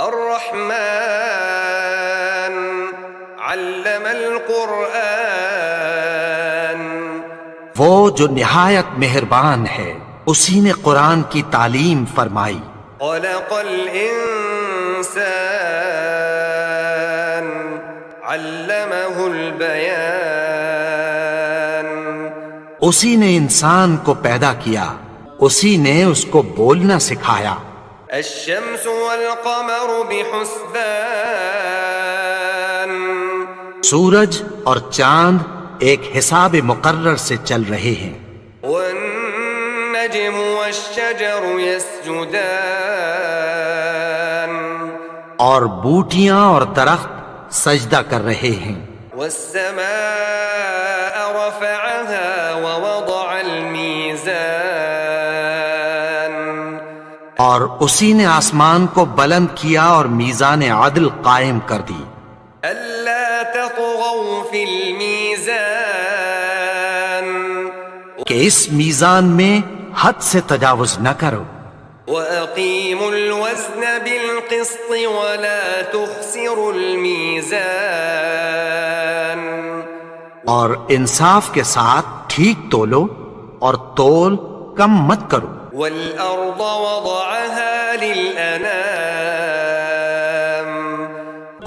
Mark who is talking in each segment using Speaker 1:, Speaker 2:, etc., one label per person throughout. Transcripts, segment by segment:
Speaker 1: الرحمن علم القرآن،
Speaker 2: وہ جو نہایت مہربان ہے اسی نے قرآن کی تعلیم فرمائی.
Speaker 1: خلق الإنسان علمه البيان،
Speaker 2: اسی نے انسان کو پیدا کیا، اسی نے اس کو بولنا سکھایا.
Speaker 1: الشمس والقمر بحسبان،
Speaker 2: سورج اور چاند ایک حساب مقرر سے چل رہے ہیں.
Speaker 1: والنجم والشجر يسجدان،
Speaker 2: اور بوٹیاں اور درخت سجدہ کر رہے ہیں.
Speaker 1: والسماء رفعها ووضع الميزان،
Speaker 2: اور اسی نے آسمان کو بلند کیا اور میزان عدل قائم کر دی.
Speaker 1: ألا تطغوا في الميزان،
Speaker 2: کہ اس میزان میں حد سے تجاوز نہ کرو.
Speaker 1: وأقيموا الوزن بالقسط ولا تخسروا الميزان،
Speaker 2: اور انصاف کے ساتھ ٹھیک تولو اور تول کم مت کرو.
Speaker 1: والأرض وضعها للأنام،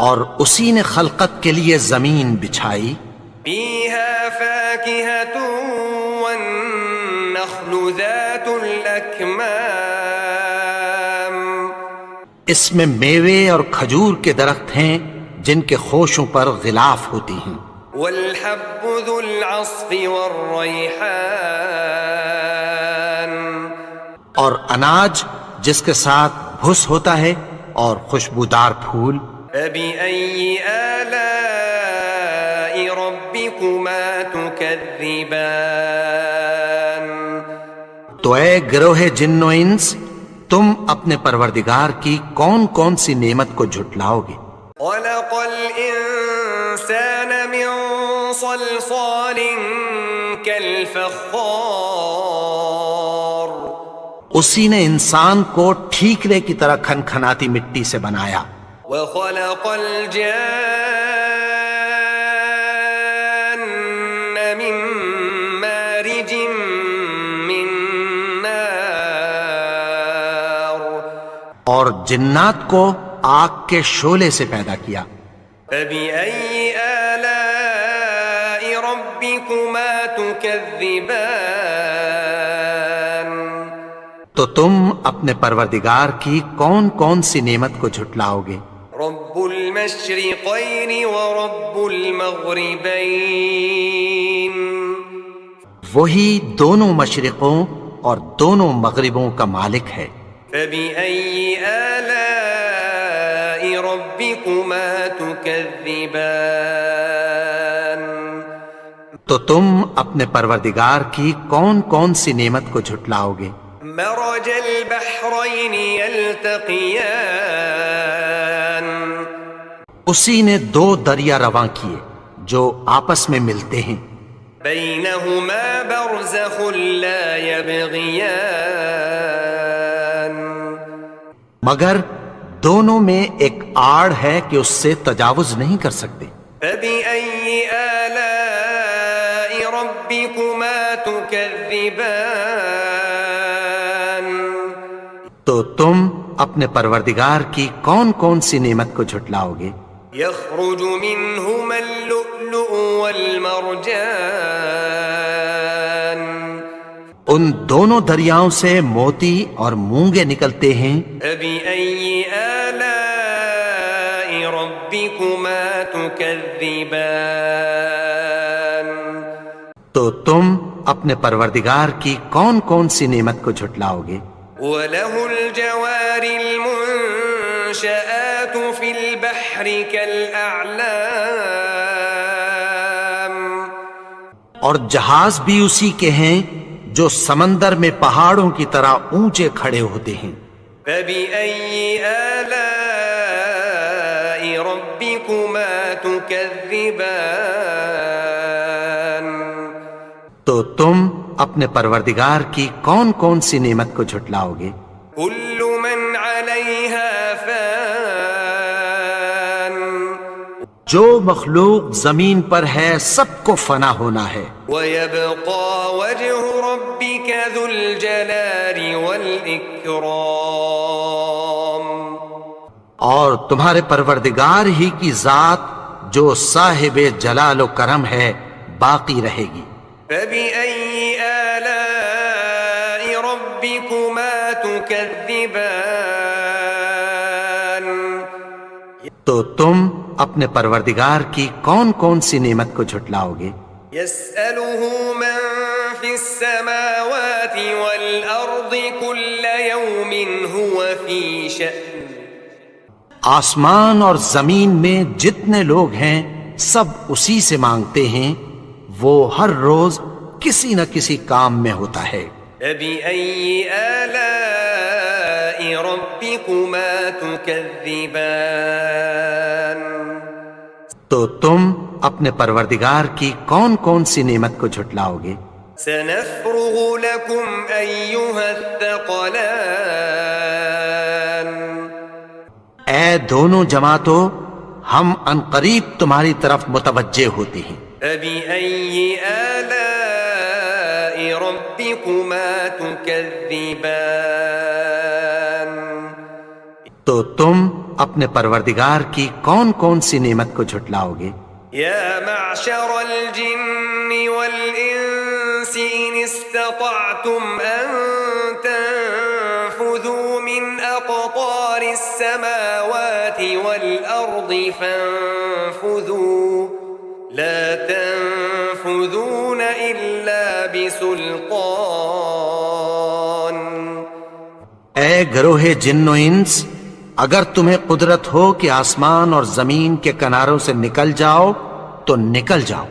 Speaker 2: اور اسی نے خلقت کے لیے زمین بچھائی.
Speaker 1: فيها فاكهة والنخل ذات الأكمام،
Speaker 2: اس میں میوے اور کھجور کے درخت ہیں جن کے خوشوں پر غلاف ہوتی ہیں.
Speaker 1: والحب ذو العصف والريحان،
Speaker 2: اور اناج جس کے ساتھ بھس ہوتا ہے اور خوشبودار پھول.
Speaker 1: فبأي آلاء ربكما تكذبان،
Speaker 2: تو اے گروہ جن و انس، تم اپنے پروردگار کی کون کون سی نعمت کو جھٹلاؤ گے.
Speaker 1: خلق الإنسان من صلصال كالفخار،
Speaker 2: اسی نے انسان کو ٹھیکرے کی طرح کھنکھناتی مٹی سے بنایا.
Speaker 1: وخلق الجان من مارج من نار،
Speaker 2: اور جنات کو آگ کے شعلے سے پیدا کیا.
Speaker 1: فبأي آلاء ربكما تكذبان،
Speaker 2: تو تم اپنے پروردگار کی کون کون سی نعمت کو جھٹلاؤ گے.
Speaker 1: رب المشرقين ورب المغربين،
Speaker 2: وہی دونوں مشرقوں اور دونوں مغربوں کا مالک ہے.
Speaker 1: فبأي آلاء ربكما تكذبان،
Speaker 2: تو تم اپنے پروردگار کی کون کون سی نعمت کو جھٹلاؤ گے.
Speaker 1: مرج البحرين يلتقيان،
Speaker 2: اسی نے دو دریا رواں کیے جو آپس میں ملتے ہیں.
Speaker 1: بينهما برزخ لا يبغيان،
Speaker 2: مگر دونوں میں ایک آڑ ہے کہ اس سے تجاوز نہیں کر سکتے.
Speaker 1: فبأي آلاء ربكما تكذبان،
Speaker 2: تو تم اپنے پروردگار کی کون کون سی نعمت کو جھٹلاؤ گے.
Speaker 1: يخرج منهما اللؤلؤ والمرجان،
Speaker 2: ان دونوں دریاؤں سے موتی اور مونگے نکلتے ہیں.
Speaker 1: فبأي آلاء ربكما تكذبان،
Speaker 2: تو تم اپنے پروردگار کی کون کون سی نعمت کو جھٹلاؤ گے.
Speaker 1: وله الجوار المنشآت في البحر كالأعلام،
Speaker 2: اور جہاز بھی اسی کے ہیں جو سمندر میں پہاڑوں کی طرح اونچے کھڑے ہوتے ہیں.
Speaker 1: فبأي آلاء ربكما تكذبان،
Speaker 2: تو تم اپنے پروردگار کی کون کون سی نعمت کو جھٹلاؤ گے.
Speaker 1: كل من عليها فان،
Speaker 2: جو مخلوق زمین پر ہے سب کو فنا ہونا ہے،
Speaker 1: وَيَبْقَى وَجْهُ رَبِّكَ ذُو الْجَلَالِ وَالْإِكْرَامِ،
Speaker 2: اور تمہارے پروردگار ہی کی ذات جو صاحب جلال و کرم ہے باقی رہے گی۔
Speaker 1: فَبِأَيِّ آلَاءِ رَبِّكُمَا تُكَذِّبَانِ،
Speaker 2: تو تم اپنے پروردگار کی کون کون سی نعمت کو جھٹلاؤ گے؟
Speaker 1: يَسْأَلُهُ مَن فِي السَّمَاوَاتِ وَالْأَرْضِ كُلَّ يَوْمٍ هُوَ فِي شَأْنٍ،
Speaker 2: آسمان اور زمین میں جتنے لوگ ہیں سب اسی سے مانگتے ہیں، وہ ہر روز کسی نہ کسی کام میں ہوتا ہے۔
Speaker 1: فَبِأَيِّ آلَاءِ رَبِّكُمَا تُكَذِّبَانِ،
Speaker 2: تو تم اپنے پروردگار کی کون کون سی نعمت کو جھٹلاؤ گے؟
Speaker 1: سَنَفْرُغُ لَكُمْ أَيُّهَ الثَّقَلَانِ،
Speaker 2: اے دونوں جماعتوں، ہم عنقریب تمہاری طرف متوجہ ہوتے ہیں۔
Speaker 1: فَبِأَيِّ آلَاءِ رَبِّكُمَا تُكَذِّبَانِ،
Speaker 2: تو تم اپنے پروردگار کی کون کون سی نعمت کو جھٹلاؤ گے؟
Speaker 1: يَا مَعْشَرَ الْجِنِّ وَالْإِنسِ إِنِ اسْتَطَعْتُمْ أَن تَنفُذُوا مِنْ أَقْطَارِ السَّمَاوَاتِ وَالْأَرْضِ فَانفُذُوا لَا تَنفُذُونَ إِلَّا بِسُلْطَانٍ۔
Speaker 2: اے گروہ جن و انس، اگر تمہیں قدرت ہو کہ آسمان اور زمین کے کناروں سے نکل جاؤ تو نکل جاؤ،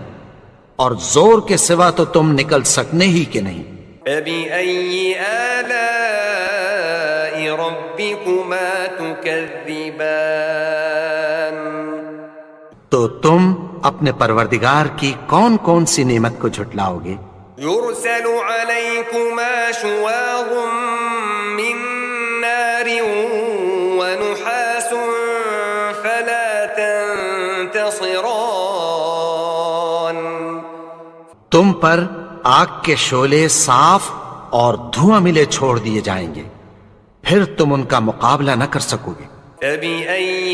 Speaker 2: اور زور کے سوا تو تم نکل سکنے ہی کہ نہیں۔
Speaker 1: فَبِأَيِّ آلَاءِ رَبِّكُمَا تُكَذِّبَانِ،
Speaker 2: تو تم اپنے پروردگار کی کون کون سی نعمت کو جھٹلاؤ گے؟
Speaker 1: يُرْسَلُ عَلَيْكُمَا شُوَاظٌ مِّن نَّارٍ وَنُحَاسٌ فَلَا تَنتَصِرَانِ،
Speaker 2: تم پر آگ کے شعلے صاف اور دھواں ملے چھوڑ دیے جائیں گے، پھر تم ان کا مقابلہ نہ کر سکو گے۔
Speaker 1: فَبِأَيِّ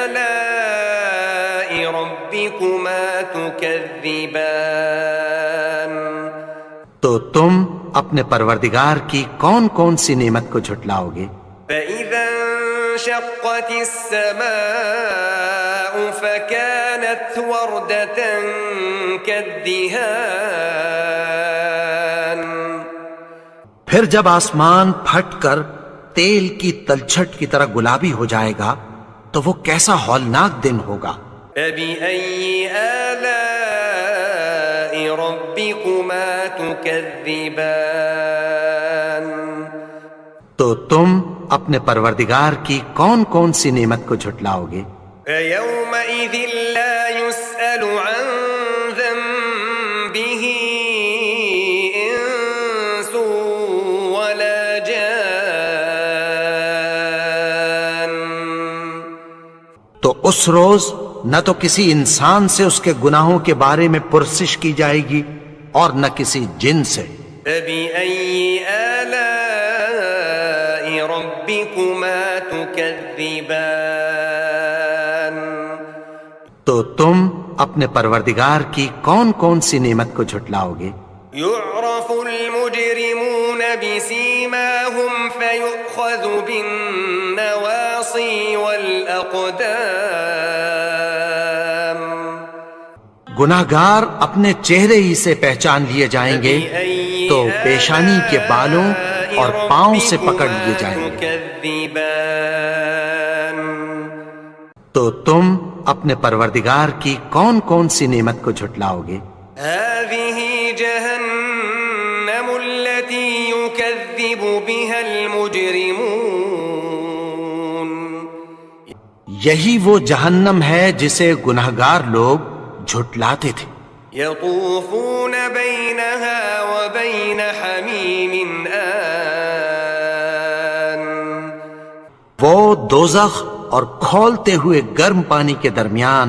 Speaker 1: آلَاءِ رَبِّكُمَا تُكَذِّبَانِ،
Speaker 2: تو تم اپنے پروردگار کی کون کون سی نعمت کو جھٹلاؤ گے؟
Speaker 1: فَإِذَا انشَقَّتِ السَّمَاءُ فَكَانَتْ وَرْدَةً كَالدِّهَانِ،
Speaker 2: پھر جب آسمان پھٹ کر تیل کی تلچھٹ کی طرح گلابی ہو جائے گا تو وہ کیسا ہولناک دن ہوگا۔
Speaker 1: فَبِأَيِّ آلَاءِ رَبِّكُمَا تُكَذِّبَانِ،
Speaker 2: تو تم اپنے پروردگار کی کون کون سی نعمت کو جھٹلاؤ گے؟
Speaker 1: فَيَوْمَئِذٍ لَا يُسْأَلُ عَن ذَنبِهِ إِنسٌ وَلَا جَانٌّ،
Speaker 2: تو اس روز نہ تو کسی انسان سے اس کے گناہوں کے بارے میں پرسش کی جائے گی اور نہ کسی جن سے۔
Speaker 1: فَبِأَيِّ آلَاءِ رَبِّكُمَا تُكَذِّبَانِ،
Speaker 2: تو تم اپنے پروردگار کی کون کون سی نعمت کو جھٹلاؤ گے؟
Speaker 1: يُعْرَفُ الْمُجْرِمُونَ بِسِيمَاهُمْ فَيُؤْخَذُ بِالنَّوَاصِي وَالْأَقْدَامِ،
Speaker 2: گناہگار اپنے چہرے ہی سے پہچان لیے جائیں گے تو پیشانی کے بالوں اور پاؤں سے پکڑ لیے جائیں گے۔
Speaker 1: تُكَذِّبَانِ،
Speaker 2: تو تم اپنے پروردگار کی کون کون سی نعمت کو جھٹلاؤ گے؟
Speaker 1: هَذِهِ جَهَنَّمُ الَّتِي يُكَذِّبُ بِهَا الْمُجْرِمُونَ،
Speaker 2: یہی وہ جہنم ہے جسے گناہگار لوگ جھٹلاتے تھے۔
Speaker 1: يَطُوفُونَ بَيْنَهَا وَبَيْنَ حَمِيمٍ آنٍ،
Speaker 2: وہ دوزخ اور کھولتے ہوئے گرم پانی کے درمیان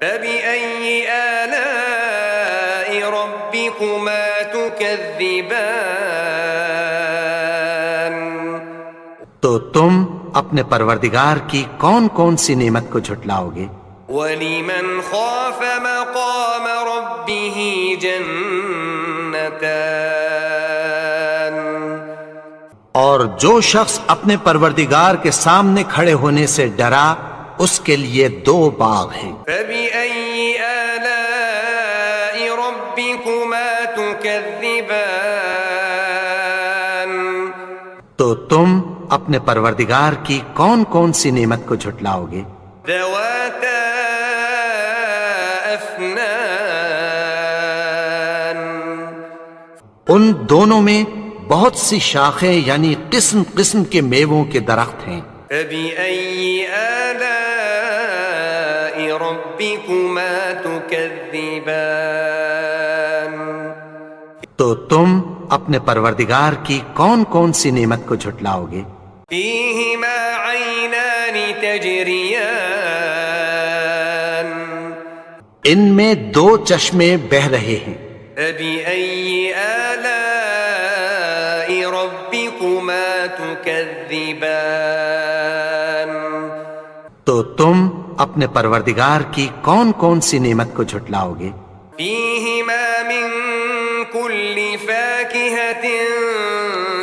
Speaker 1: فبأي آلاء ربكما تكذبان
Speaker 2: تو تم اپنے پروردگار کی کون کون سی نعمت کو جھٹلاؤگے؟
Speaker 1: وَلِمَنْ خَافَ مَقَامَ رَبِّهِ جَنَّتَانِ
Speaker 2: اور جو شخص اپنے پروردگار کے سامنے کھڑے ہونے سے ڈرا اس کے لیے 2 باغ ہیں۔
Speaker 1: فَبِأَيِّ آلَاءِ رَبِّكُمَا تُكَذِّبَانِ
Speaker 2: تو تم اپنے پروردگار کی کون کون سی نعمت کو جھٹلاؤگے؟
Speaker 1: ذَوَاتَا أَفْنَانٍ
Speaker 2: ان دونوں میں بہت سی شاخیں یعنی قسم قسم کے میووں کے درخت ہیں۔
Speaker 1: فَبِأَيِّ آلَاءِ رَبِّكُمَا تُكَذِّبَانِ
Speaker 2: تو تم اپنے پروردگار کی کون کون سی نعمت کو جھٹلاؤگے؟
Speaker 1: فِيهِمَا عَيْنَانِ تَجْرِيَانِ
Speaker 2: ان میں 2 چشمے بہہ رہے ہیں۔
Speaker 1: فَبِأَيِّ آلَاءِ رَبِّكُمَا تُكَذِّبَانِ
Speaker 2: تو تم اپنے پروردگار کی کون کون سی نعمت کو جھٹلاؤگے؟
Speaker 1: فِيهِمَا مِن كُلِّ فَاكِهَةٍ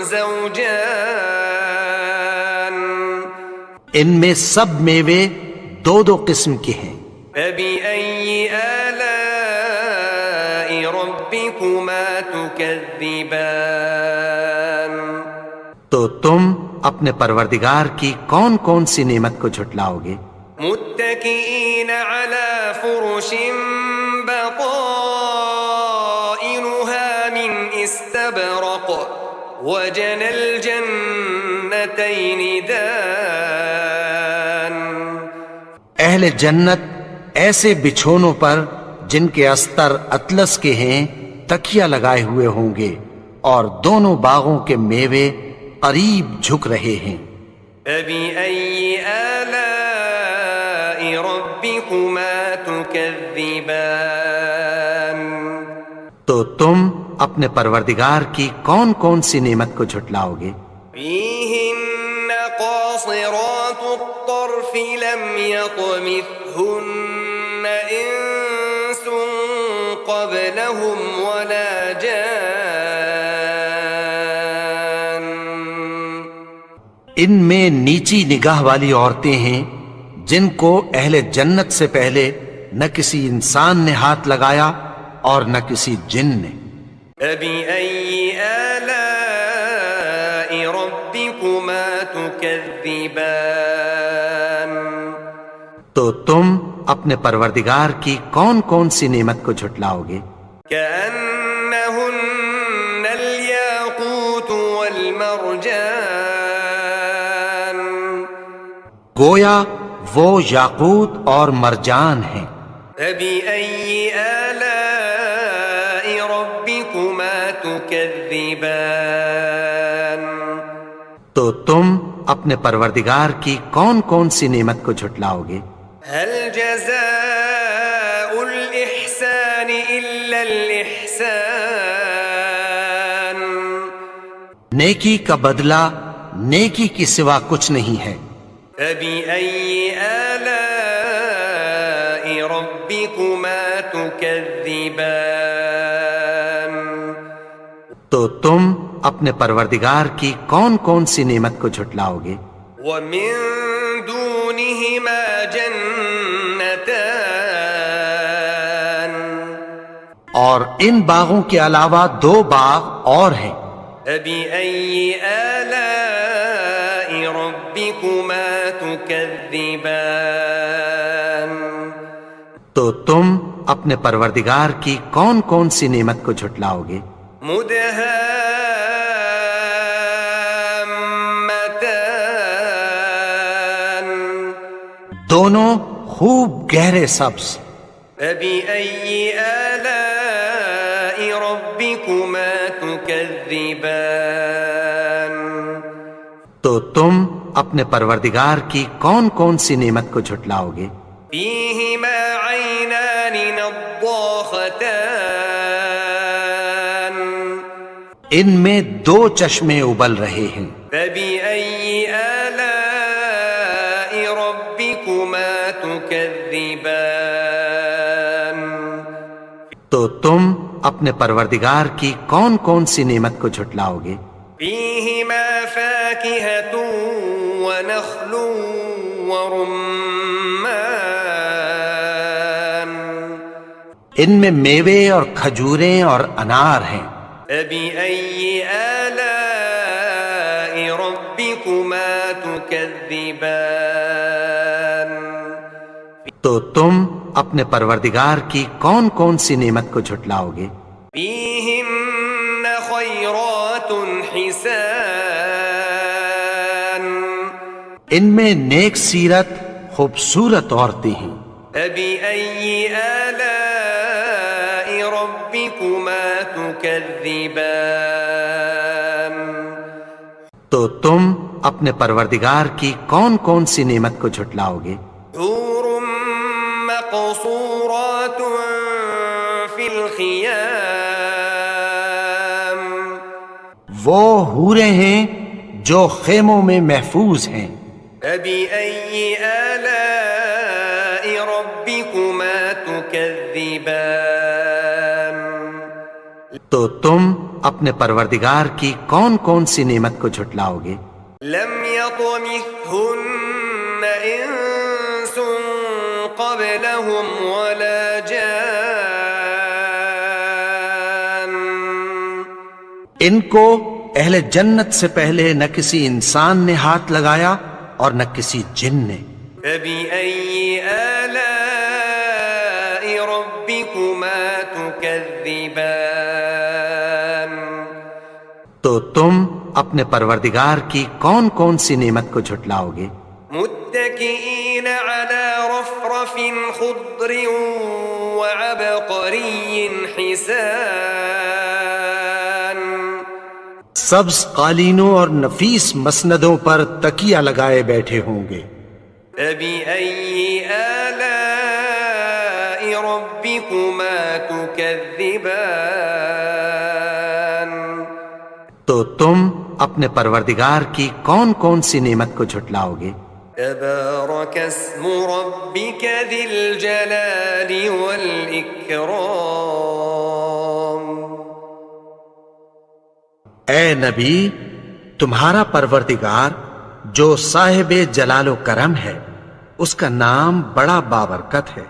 Speaker 1: زَوْجَانِ
Speaker 2: ان میں سب میوے 2 قسم کے ہیں۔
Speaker 1: فَبِأَيِّ آلَاءِ رَبِّكُمَا تُكَذِّبَانِ
Speaker 2: تو تم اپنے پروردگار کی کون کون سی نعمت کو جھٹلاؤگے؟
Speaker 1: متكئين على فرش بطائنها من استبرق وجنى الجنتين دان
Speaker 2: اہل جنت ایسے بچھونوں پر جن کے استر اطلس کے ہیں تکیہ لگائے ہوئے ہوں گے اور دونوں باغوں کے میوے قریب جھک رہے ہیں۔
Speaker 1: فبأي آلاء ربكما تكذبان
Speaker 2: تو تم اپنے پروردگار کی کون کون سی نعمت کو جھٹلاؤگے؟
Speaker 1: فيهن قاصرات الطرف لم يطمثهن إنس قبلهم ولا جان
Speaker 2: ان میں نیچی نگاہ والی عورتیں ہیں جن کو اہل جنت سے پہلے نہ کسی انسان نے ہاتھ لگایا اور نہ کسی جن نے۔
Speaker 1: فبأي آلاء ربكما تكذبان
Speaker 2: تو تم اپنے پروردگار کی کون کون سی نعمت کو جھٹلاؤگے؟
Speaker 1: كأنهن الياقوت والمرجان
Speaker 2: گویا وہ یاقوت اور مرجان ہیں۔
Speaker 1: فبأي آلاء ربكما تكذبان
Speaker 2: تو تم اپنے پروردگار کی کون کون سی نعمت کو جھٹلاؤگے؟
Speaker 1: هل جزاء الإحسان إلا الإحسان
Speaker 2: نیکی کا بدلہ نیکی کی سوا کچھ نہیں ہے۔
Speaker 1: فبأي آلاء ربكما تكذبان
Speaker 2: تو تم اپنے پروردگار کی کون کون سی نعمت کو جھٹلاؤگے؟
Speaker 1: ومن دونهما جنتان
Speaker 2: اور ان باغوں کے علاوہ 2 باغ اور ہیں۔
Speaker 1: فبأي آلاء ربكما تكذبان
Speaker 2: تو تم اپنے پروردگار کی کون کون سی نعمت کو جھٹلاؤگے؟
Speaker 1: مدهامتان
Speaker 2: دونوں خوب گہرے سبز۔
Speaker 1: فبأي آلاء ربكما تكذبان
Speaker 2: تو تم اپنے پروردگار کی کون کون سی نعمت کو جھٹلاؤگے؟
Speaker 1: فيهما عينان نضاختان
Speaker 2: ان میں دو چشمے ابل رہے ہیں.
Speaker 1: فبأي آلاء ربكما تكذبان
Speaker 2: تو تم اپنے پروردگار کی کون کون سی نعمت کو جھٹلاؤ گے؟
Speaker 1: فيهما فاكهة ونخل ورمان
Speaker 2: ان میں میوے اور کھجوریں اور انار ہیں.
Speaker 1: فبأي آلاء ربكما تكذبان
Speaker 2: تو تم اپنے پروردگار کی کون کون سی نعمت کو جھٹلاؤ گے؟
Speaker 1: فيهن خيرات حسان
Speaker 2: ان میں نیک سیرت خوبصورت عورتیں ہیں.
Speaker 1: فبأي آلاء ربكما تكذبان
Speaker 2: تو تم اپنے پروردگار کی کون کون سی نعمت کو جھٹلاؤ گے؟
Speaker 1: حور مقصورات في الخيام
Speaker 2: وہ حوریں ہیں جو خیموں میں محفوظ ہیں.
Speaker 1: فبأي آلاء ربكما تكذبان
Speaker 2: تو تم اپنے پروردگار کی کون کون سی نعمت کو جھٹلاؤ گے؟
Speaker 1: لم يطمثهن انس قبلهم ولا جان
Speaker 2: ان کو اہل جنت سے پہلے نہ کسی انسان نے ہاتھ لگایا اور نہ کسی جن نے.
Speaker 1: فبأي آلاء ربكما تكذبان
Speaker 2: تو تم اپنے پروردگار کی کون کون سی نعمت کو جھٹلاؤ گے؟
Speaker 1: متكئين على رفرف خضر وعبقري حسان
Speaker 2: سبز قالینوں اور نفیس مسندوں پر تکیہ لگائے بیٹھے ہوں گے.
Speaker 1: فبأي آلاء ربكما تكذبان
Speaker 2: تو تم اپنے پروردگار کی کون کون سی نعمت کو جھٹلاؤ گے؟
Speaker 1: تبارك اسم ربك ذي الجلال والإكرام
Speaker 2: اے نبی، تمہارا پروردگار جو صاحب جلال و کرم ہے، اس کا نام بڑا بابرکت ہے.